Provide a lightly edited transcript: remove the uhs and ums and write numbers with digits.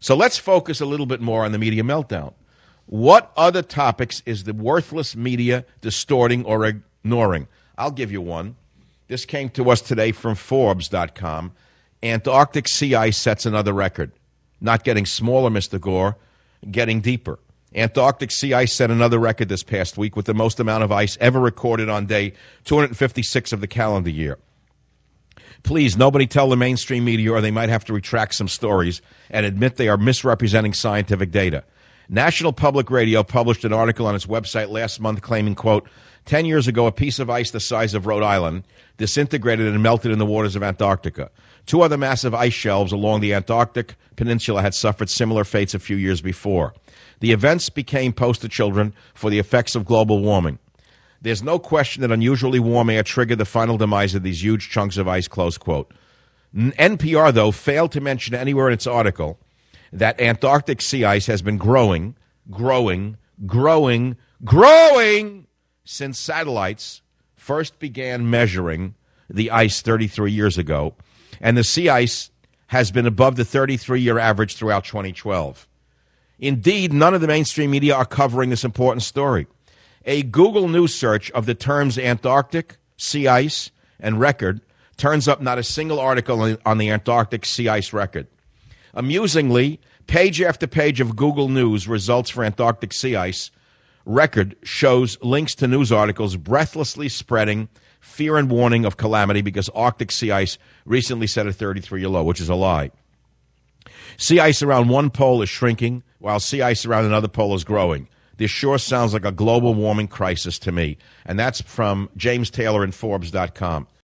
So let's focus a little bit more on the media meltdown. What other topics is the worthless media distorting or ignoring? I'll give you one. This came to us today from Forbes.com. Antarctic sea ice sets another record. Not getting smaller, Mr. Gore, getting deeper. Antarctic sea ice set another record this past week with the most amount of ice ever recorded on day 256 of the calendar year. Please, nobody tell the mainstream media or they might have to retract some stories and admit they are misrepresenting scientific data. National Public Radio published an article on its website last month claiming, quote, 10 years ago, a piece of ice the size of Rhode Island disintegrated and melted in the waters of Antarctica. Two other massive ice shelves along the Antarctic Peninsula had suffered similar fates a few years before. The events became poster children for the effects of global warming. There's no question that unusually warm air triggered the final demise of these huge chunks of ice, close quote. NPR, though, failed to mention anywhere in its article that Antarctic sea ice has been growing since satellites first began measuring the ice 33 years ago, and the sea ice has been above the 33-year average throughout 2012. Indeed, none of the mainstream media are covering this important story. A Google News search of the terms Antarctic, sea ice, and record turns up not a single article on the Antarctic sea ice record. Amusingly, page after page of Google News results for Antarctic sea ice record shows links to news articles breathlessly spreading fear and warning of calamity because Arctic sea ice recently set a 33-year low, which is a lie. Sea ice around one pole is shrinking, while sea ice around another pole is growing. This sure sounds like a global warming crisis to me. And that's from James Taylor in Forbes.com.